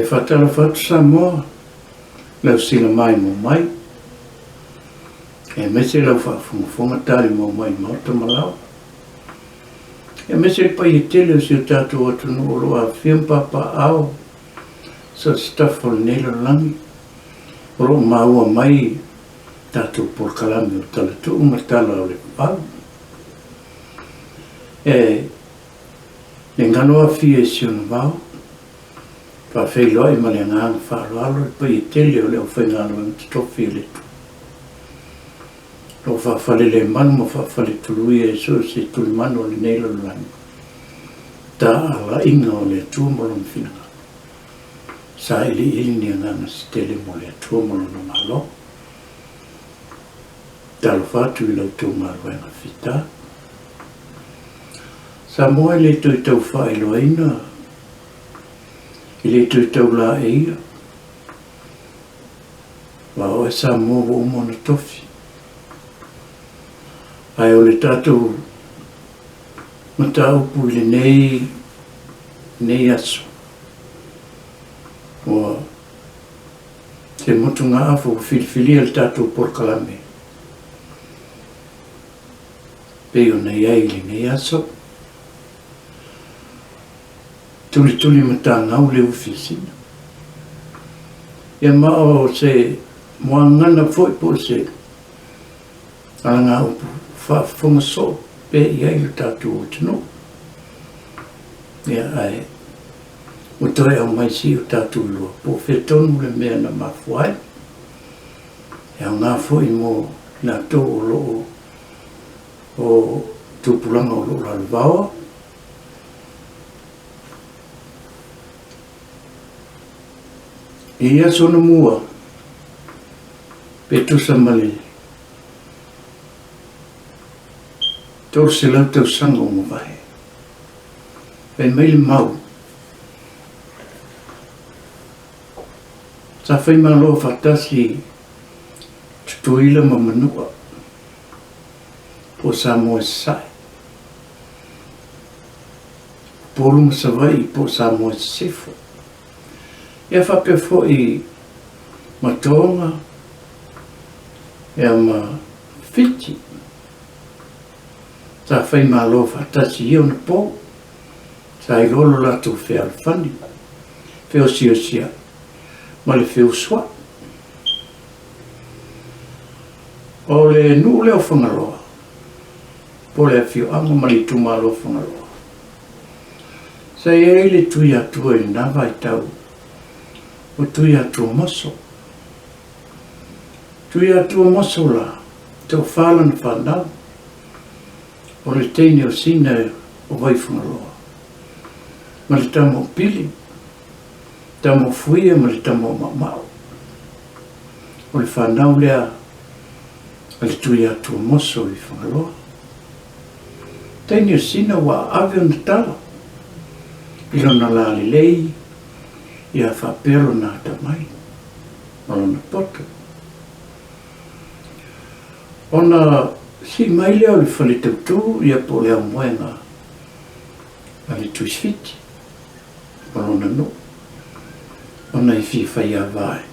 Fatala fatu Samoa, lau sila mai mo mai. Mese lau whaafunga tali mo mai mauta malau. Mese pai e tele o si o tātou atu no roa whiampapa au. Sa staff o nela langi. Roa maua mai tātou porkalami o talatu'u matala o le pau. Ne nganoa fie si o na vau. Whawheiloa I male ngāna whāroalo pai e tele o leo whaingāna o tofi le tu. Lo whawhale le manu ma whawhale tului e so se tuli manu o le neila lani. Tā ala inga o le atua molo mwhinanga. Sa ili ni ngāna si tele mo le atua molo no malo. Talo whātu I lau tau maruenga whita. Sa moa le tui tau whaeloa ina. I le tui tau la e ia. Wa o e sa mō o mona tofi. Ai o le tātou mata upu le nei aso. O te motu ngā afo whiliwhili le tātou porkalame. Peo nei ai le nei aso. Tulitulimatāgau le uwhi Sina. Ia mao se moa ngana foi po se alanga upu whaafunga so pe I ai le tātou o tino. Ia ai o toi au mai si o tātou lua po whetonu le mea na mafuai. Ia ngā foi mo nā tō o loo o tūpulanga o loo lalvawa. Ia sona mua pe tusa male tōr se lau tau sanga o mawai pe meile mau sa whai malo whatasi tutuila ma manua po sa moe sai polum sa vai po sa moe sefo. Ia whape fo I matonga, ia ma whiti. Sa whai malo whatasi I ona pō, sa I rolo lato whea alwhani, wheo sia, ma le wheo swa. O le nuu leo whangaroa, po le whio anga ma le tumalo whangaroa. Sa I le tui atua I nawa I tau, o tui atua moso. Tui atua moso la, tau whalan whanau. O le teine o Sina o waifungaroa. Ma le tamo pili, tamo fuia ma le tamo mamau. O le whanau lea, a le tui atua moso I whangaroa. Teine o Sina wa ave o na tala. Ilona la le lei, ia whapero nā tamai, malona poto. Ona si mai leo le whale tautu, ia po leo moenga, a le tuiswiti, malona no. Ona I fi whai a vai,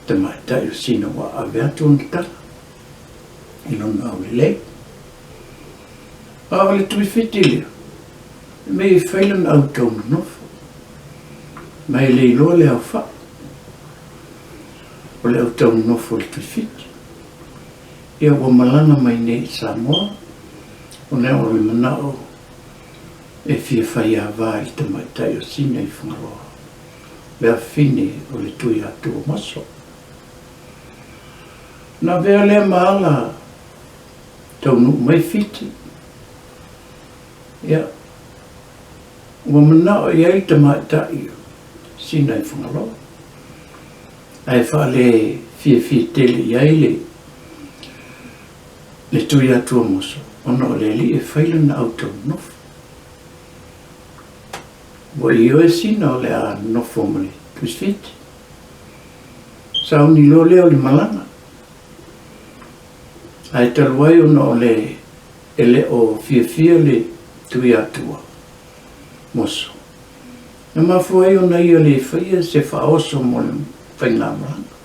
Tama'Ita'I o Sina wa ave atu o na tala, ilona au le lei. A le tuiswiti leo, me I whailan au tau nofo. Mai le iloa le au wha. O le au tau nofo le tuifiti. Ia ua malanga mai ne I Samoa. O ne o le manao e fia whai a wā I Tama'Ita'I o Sina I whangaroa. Lea fine o le tui atu o maso. Na vea lea maala tau nuk mai fiti. Ia ua manao I ai Tama'Ita'I Sina I whangaroa. Ai whaale fie tele I ai le tui atua moso. Ona o le li e whailana au tau nofu. Wa io e Sina o le a nofo mo le tuisfiti. Sauni lo leo le malanga. Ai taluai ona o le ele o fia le tui atua. Moso. Na mafuai ona ia le whaia se whaoso mo le whainga malanga.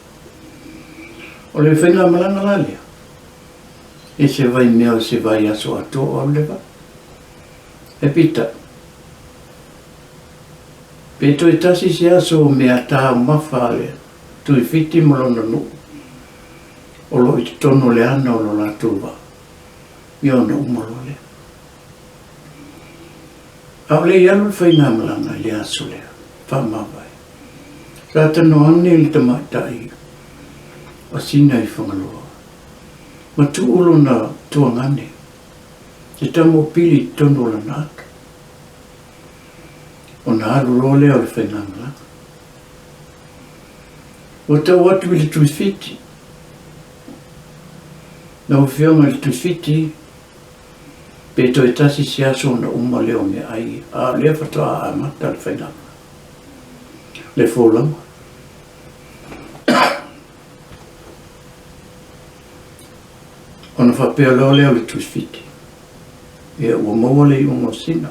O le whainga malanga la lea. E se vai mea o se vai aso atoa o lewa. E pita. Peto e tasi se aso mea taha mafa le tui fiti mo lona nu. O lo i tono le ana o lo la tuwa. Io na umalo le. Au le ialu whainga malanga le aso lea. Whamawai. Rata no ane le Tama'Ita'I. O Sina i whangaloa. Ma tuulo na tuangane. Te tamo pili tono la nata. O na alu role o le whainga malanga. O tau atu i le tuisfiti. Na uwhionga le tuisfiti. Peto e tasi se aso na leo me ai. A lea whatoa a mata le whainga malanga. Le fōlama. Ona whapea leo leo le tuisfiti. Ia ua maua le iungo Sina.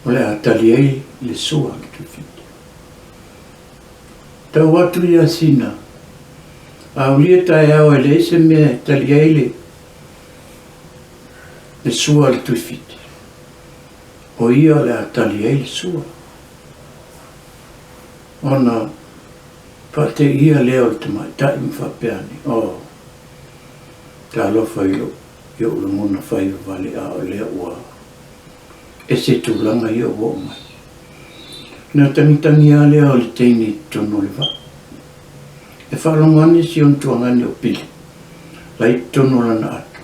O le atali ei le sua le tuisfiti. Tau atu ia Sina. A ulia tae au e le ese mea tali ei le sua le tuisfiti. O ia le atali ei le sua. Ona whate ia leo le Tama'Ita'I mwhapeani. O ta alofa io le mona whai vale a o lea ua. E se tūlanga io o mai. Nā tangitangi a lea o le teini tono le wa. E whalongane si on tuangane o pili. Lai tono lana atu.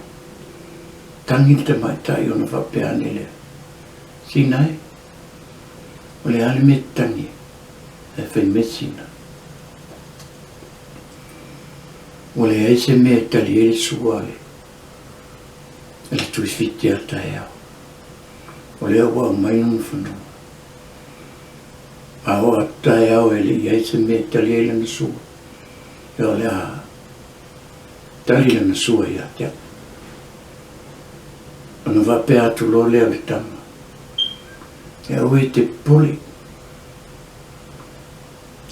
Tangi le Tama'Ita'I ona whapeani lea. Sina e. O le ale me tangi. E whai me Sina. O le eise mea tali e le suale. E le tuisfiti a tae au. O le awa mai nung whanua. A o a tae au e le eise mea tali e le na sua. E o le a tali le na sua i a tea. Ona wape atu lo lea le tama. E au e te poli.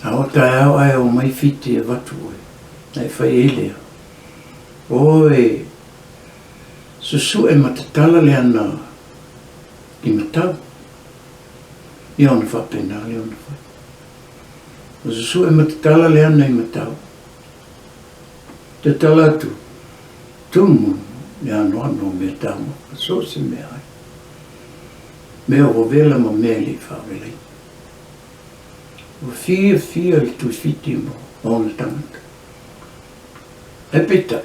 A o tae au ai o mai fiti e watu oe. Nei whai e lea. Oe, susu e matatala le ana i matau. I ona whapena le ona whai. Susu e matatala le ana i matau. Te talatu, tumu le ano me tamo. So se me ai. Me o vela ma me li whawelei. O fia le tuisfiti mo o le tangata. E pita,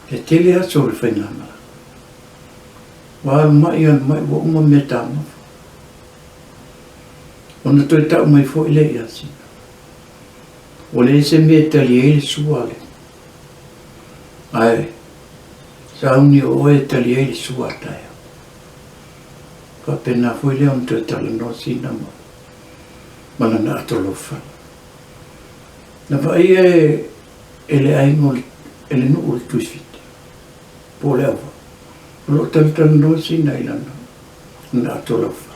e tele aso le whainga mala. Wa mai wa uma me tama. Ona toi tau mai fo ile ia Sina. O le se me tali e le suale. Ai, sauni o e tali e le sua taia. Ka pena fo ile on toi tala no Sina ma. Mana na atolofa. Na vai ele aingo ele no o tuisfiti. Po le awa. Lo tantan no Sina ilana. Na atolofa.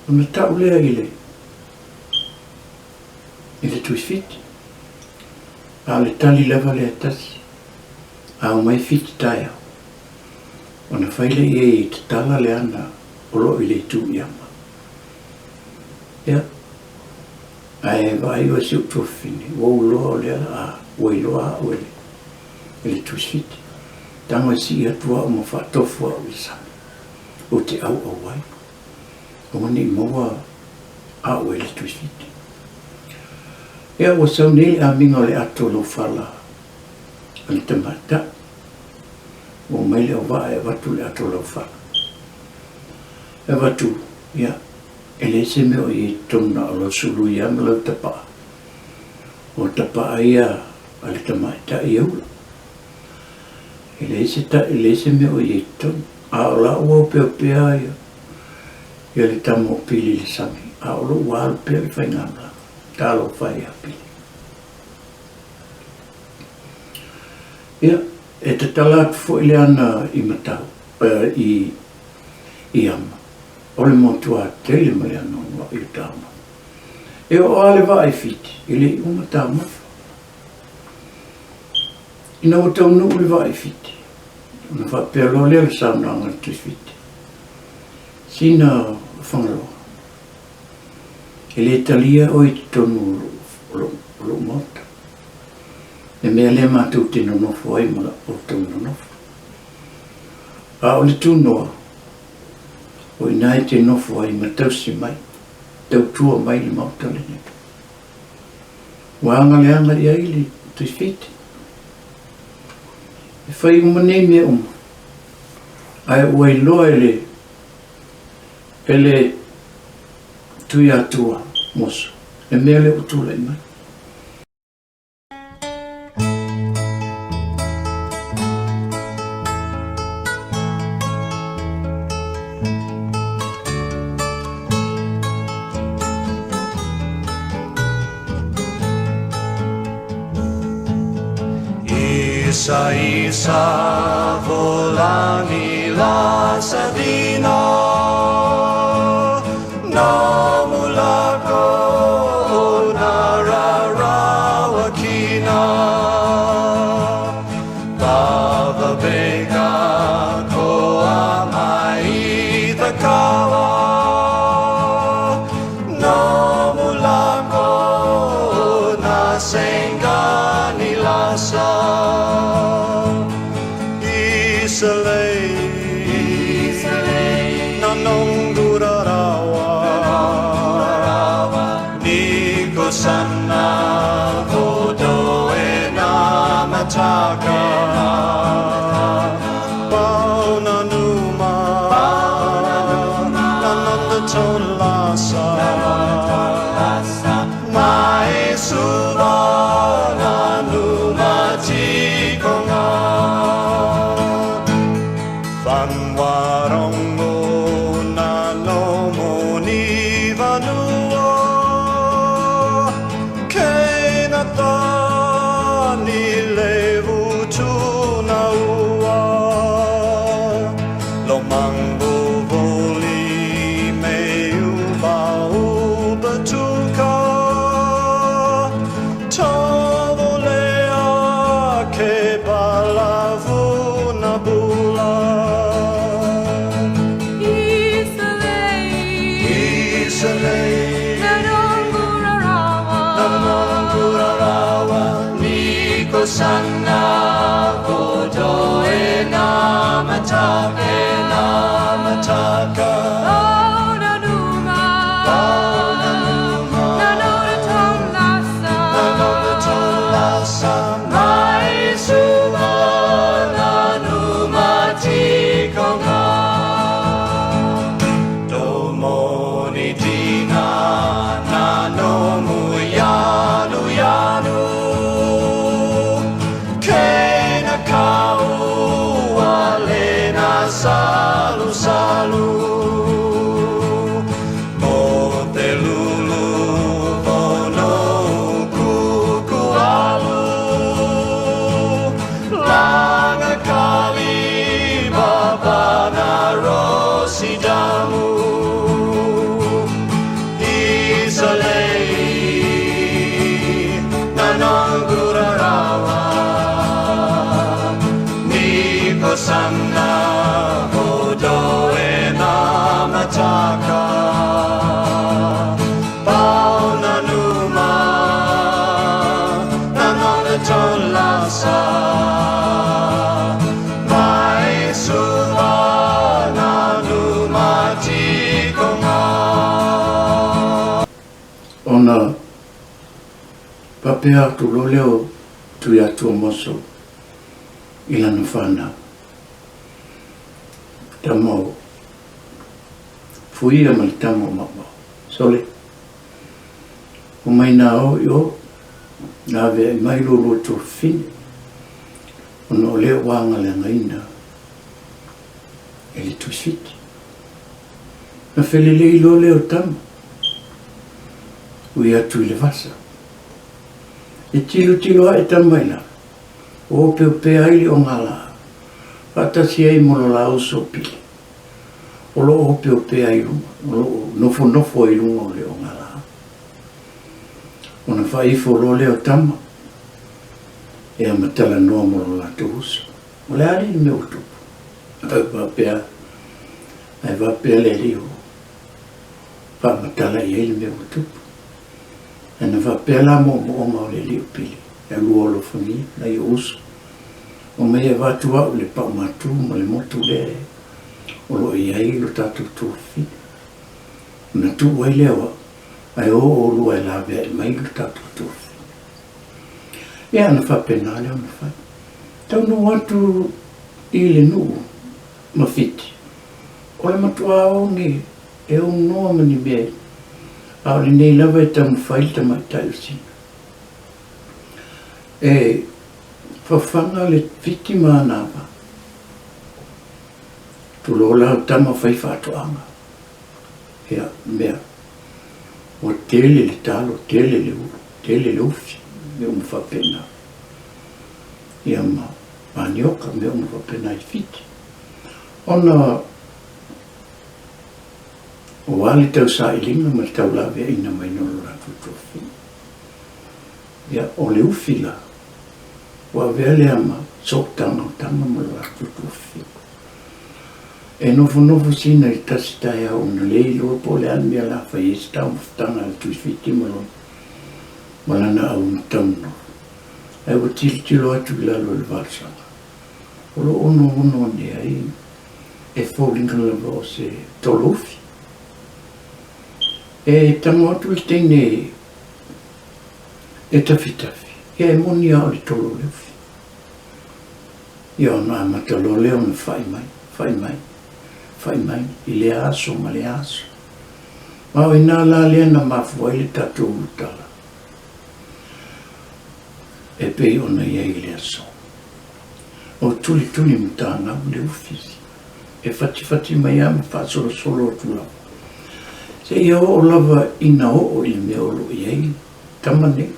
Ona tau lea ile. Ile tuisfiti. A le tali leva le atasi. A o mai fiti taia. Ona whaile i te tala le ana. Olo ile tu iama. Ia. Ai vai o siu tofini. O lo le a. O iloa o ele. Ile tuisfiti. Tango si atua o mawhatofua o isa. O te au o wai. O mani maua a o ele tuisfiti. Ia o sau nei a minga le ato lo whala. Ani Tama'Ita'I. O mai leo wa e watu le ato lo whala. E watu, ia. Ele se meo i tona o lo sulu ia me lau tapa'a. O tapa'a ia a le Tama'Ita'I aula. Ele se meo i tona. A o la ua peo pea ia. ia le tamo o pili le sami a o lo wālu pia le whaingana talo whai a pili ia e te talatu fo ile ana i matau i ama o le motua tele ma le anonga i le tama e o ale vai fiti i le uma tama ina o tau nuu le vai fiti una whapea lo le sauna anga le fiti Sina whangaloa e le talia o i tonu lo mota e mea le mātou te nonofo ai ma o tau nonofo a o le tūnoa o inai te nofo ai ma tausi mai tau tua mai le mautale ne wanga le anga i ai le tuifiti e whai umanei mea ai ua i loa ele tui atua moso e mea le utula i mai Isa volangi la Sabina namulako nararawakina Baba bega ko amai takawa namulako nasenga nilasa Sana kodo e namataka Bauna numa Nananda tolasa Mai suva nanuma tikonga Fanwarongo nanomo ni vanua Sana kodo e namataka Bauna numa Nanona tolasa Mai suva nanuma tikonga Domoni dina nanomu yanu Salu salu Mote lulu Bono kuku alu Langa kali Babana rosi damu Isalei Nanangurarawa Niko sana Taka Bauna numa Nanona tolasa Mai suva nanuma tikonga Ona papea tu loleo tu ya tu moso ilana whana Tama'Ita'I fuia ma le tamo mama sole o mai na o yo na ve mai lo to fin ono le wanga le ngaina ele tu sit na whelelei lo leo tama. Ui atu I le vasa. E tilo a e tamaila. O peo pe aili o ngala. Patasi ai mono la oso pili. O lo o peo pe ailu. O lo nofo ai lunga o leo ngala. O na whaifo lo leo tama. E a matala noa mono la tuhusa. O le ari me o tupu. Ai vapea le leo. Pa matala I ele me o tupu. E na vapea la mo o le leo pili. E lua lo whangi na I uso. O mea watu au le pau matu ma le motu le. O lo iai lo tatu tuwhi. Na tu wai lewa. Ai o lua e la vea e mai lo tatu tuwhi. E ana whapena leo na whai. Tau no watu I le nuu ma fiti. O le matua o ni e o noa mani mea. Au le nei lawa e tamu whai Tama'Ita'I Sina. E whawhanga le fiti mānawa. Tulola o tama whai whātuanga. Hea mea. O tele le talo, tele le uru, tele le ufi. Me whapena. Ia manioka me whapena I fiti. Ona o wale tau sa ilinga ma tau lawe ina mai nolo ratu tofi. Ia o le ufi la. Wa vele ama sotanga o tama ma ratu tofi. E nofo Sina I tasi tai au na leilo po le almia la whai esi tau mawhtanga al tui fiti malo. Malana au na tauno. E wa tilo atu I lalo le valsanga. O lo ono ne ai. E fōringa lava o se tolofi. E tango atu I teine e tafi. E moni au I tolo leufi. Ia ona matalo leo na whai mai. I le aso ma le aso. Mau ina la lea na mafua I le tatu utala. E pei ona ia I le aso. O Tulitulimatāgau le ufisi. E fati mai ama whaasolo tula. Se ia o lava ina o I me olo iei, tamane.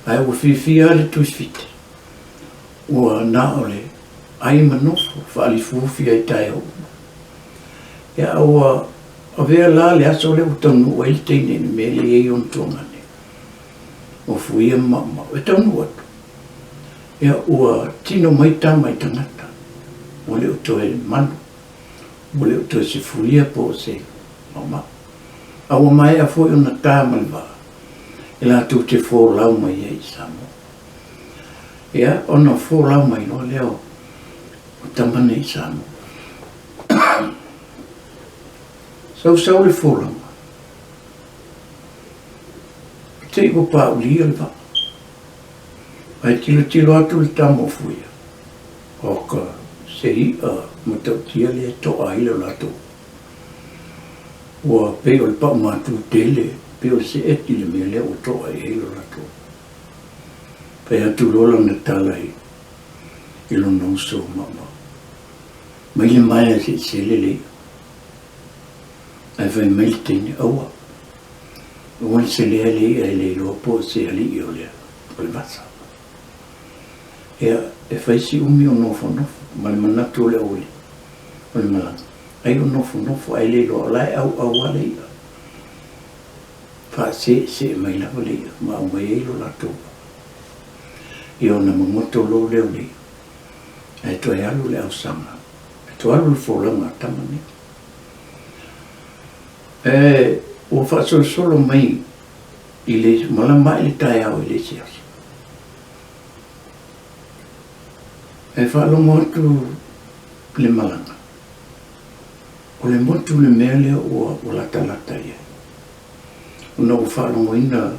Ai o whiwhia le tuisfiti. Ua na ole, ai manofo, whaalifufi ai tai o. Ia ua, a vea la le aso le utanu o il teine ni me le ei on tongane. O fuia mama, e taunu atu. Ia ua tino mai tangata. O le uto e manu. O le uto se fuia po se mama. A ua mai a foi ona tāmalwa. E la tu te fōlau mai e Samo. Ia ona fōlau mai lo leo. O tamane I Samo. Sau le fōlau. Te iwa pāulia le wa. Ai tilo atu le tamo fuia. Oka se ia matautia le toa I le lato. Ua peo le pau mātu tele, peo se eti le mea leo toa I le lato. Pai atu lola na talai I lo noso mama. Mai le maia se lele. Ai vai mai le teine aua. Ua se lea le ai le lopo se ali I o lea. O le vasa. Ea, e whaisi umi o nofo, ma le manatu o le auli, o le malanga. Ai o nofo, ai le loa lai au ale ia. Wha se mai lava le ia, ma au mai eilo la tō. Ia o na mangoto lo leo le ia. E to e alu le au sanga. E to alu le wholanga tamane. E o whaasolo mai I le malama I le tai au I le siasa. E whaalongo atu le malanga. O le motu le mea lea o lata ia. Una o whaalongo ina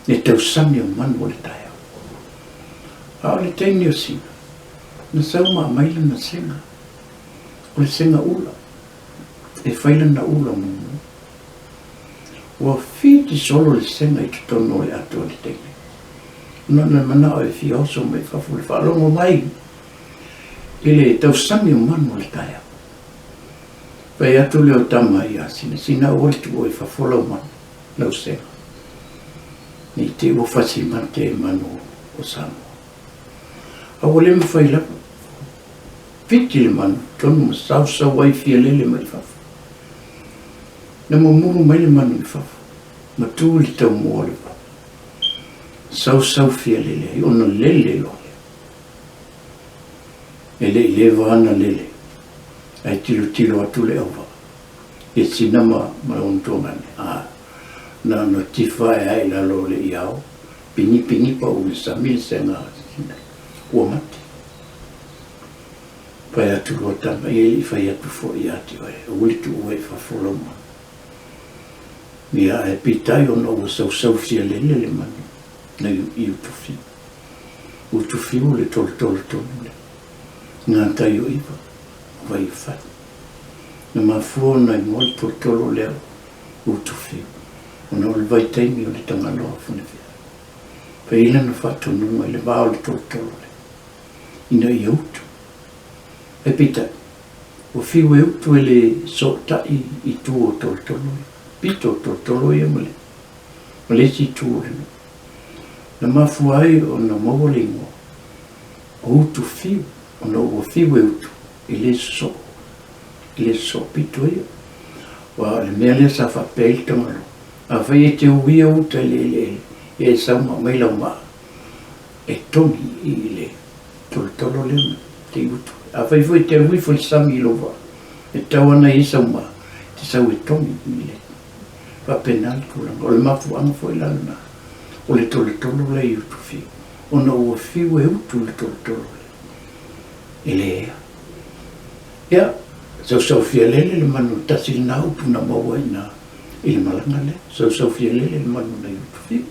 le tausami o manu o le tai au. A o le teini o Sina. Na sauma maile na senga. O le senga ula. E whaila na ula mumu. Ua whiti solo le senga I tutono le ato le teini. Nona mana o e fioso mai whafule whalongo mai. I le tausami o manu le taia. Pai atu leo Tama'Ita'I Sina Sina o le tu e whafolau man lau senga. Ni te o whasi man te manu o Samoa. A o le mwhai lapa. Piti le manu, tonu ma sau wai fia lele mai whafu. Na muru mai le manu i whafu. Ma tū li tau mua le whafu. Sau fia lele, i ona lele o. E le i lewa ana lele. Ai tilo atu le au. E Sina ma ontongane. Na no tifai ai la lo le iau. Pini pa ule samil senga Sina. Ua mati. Pai atu lo Tama'Ita'I fai atu fo i ati oe. Uli tu ue whafolau ma. Mia e pitai ona ua sau fia lele le manu. Na i utufi. Utufi o le tolu le. Ngā tai o iwa. Vai fai. Na mafua na i moi tolu leo. Utufi. Ona o le vai taimi o le tangaloa fune fia. Pai ila na whatonunga i le vao le tolu le. Ina i autu. E pita, o fiu e utu e le so tai i tu o toltoloi. Pito toltoloi e male. Male si tu o heno. Na mafu ai o na mawalingo. O utu fiu, o na o fiu e utu. I le so. I le so pito e. Wa le mea le sa whapel tangalo. A whai e te uia uta le. E sauma mai lau maa. E tongi i le toltolo le te utu. A whai fwoi te hui fwoi sami lowa. E tau ana i sauma. Te sau e tongi i le. Whapenal kuranga. O le mafu anga fwoi lana. O le tolo le i utu fiu. O na ua fiu e utu le tolo le. E le ea. Ia. Sau fia lele le manu tasi na utu na maua ina. I le malanga le. Sau fia lele le manu na i utu fiu.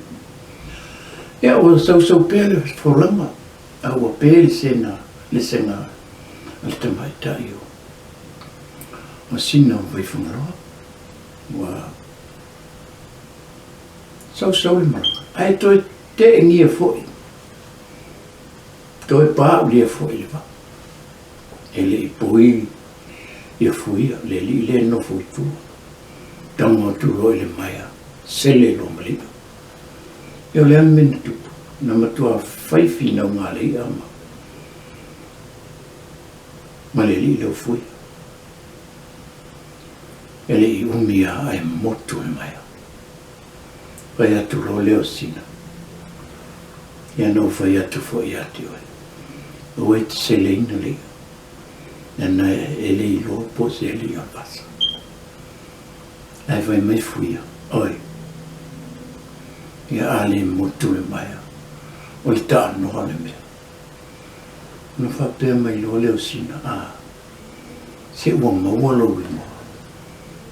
Ia o sau pēle wholanga. A ua pēle sena. Le senga. Al Tama'Ita'I o. Ma Sina o vai whangaroa. Wa. Sau le maranga. Ai toi te ngia fwoi. Toi pāu lia fwoi le wa. E le i pui. Ia fuia. Le li le no fwoi tu. Tamo tu roi le maia. Sele lo malima. Ia le amena tupu. Na matua whaifi na ngā lei ama. Ma le li leo fui. E le i umia ai motu e maia. Vai atu lo leo Sina. Ia no vai atu fo i ati oe. O e te se leina lea. Ia na e le i lo po se le i apasa. Ai vai mai fuia. Oi. Ia ale motu e maia. O i ta anoa le mea. No whapea mai lo leo Sina. Se ua maua lo i moa.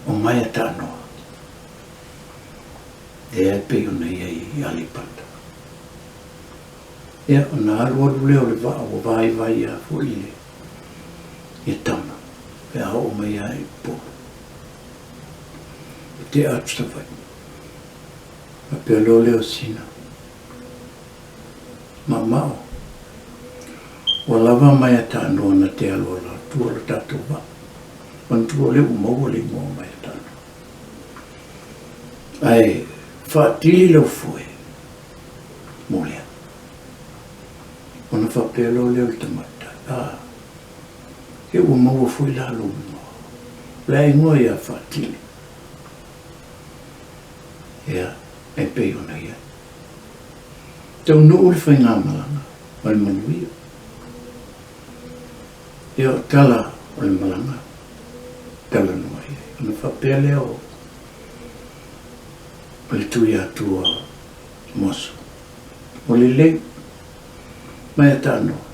O mai a ta anoa. E ai peo na ia i alipata. Ia o na alu leo le waa o vai a fo i le. E tama. E a o mai a i po. E te atu sa vai. Whapea lo leo Sina. Mamao. Wa lava mai ata anoa na te aloa la tua la tatou wa. Wan tua leo maua le mua mai ata anoa. Ai, whaatili leo fue. Molea. Ona whapea leo le Tama'Ita'I. Ke ua maua fue la lo mua. La ingoa ia whaatili. Ia, e pei ona ia. Tau nuu le whai ngā malanga. Mai manuia. Ia tala o le malanga. Tala noa ia. Ona whapea leo. O le tui atua moso. O le le. Mai ata anoa.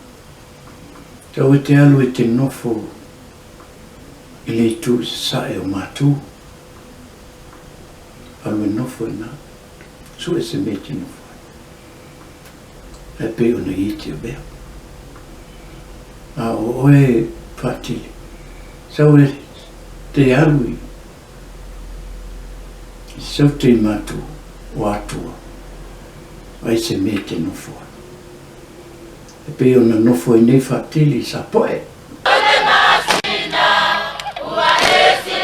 Tau e te alu e te nofo. I le tu sae o mātu. Alu e nofo e nā. Su e se meti nofo. E pe ona i te bea. A o oe whaatili. Sau e te alui. I sau te matu o atua. Ai se me te nofo. E pe ona nofo i nei whaatili sa poe. Ua esi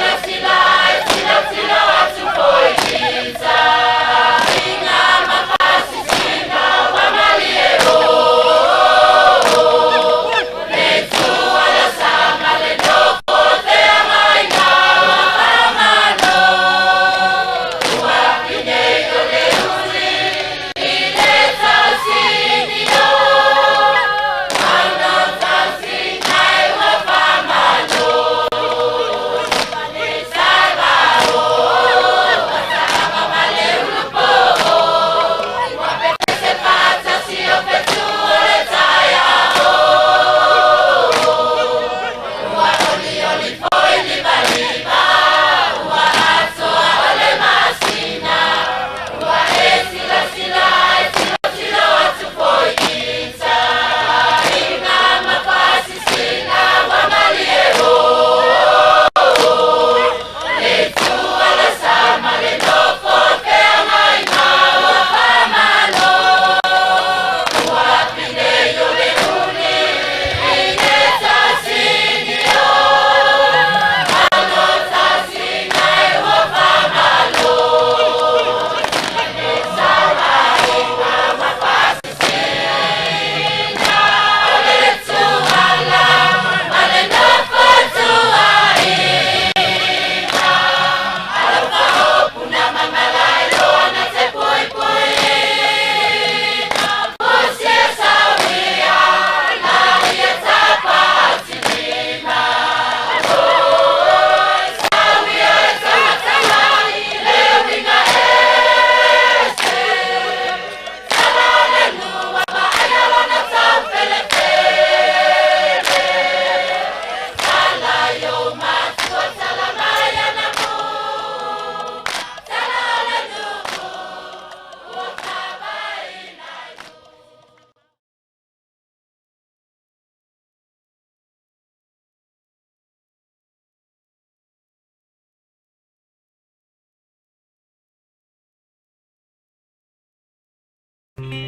Thank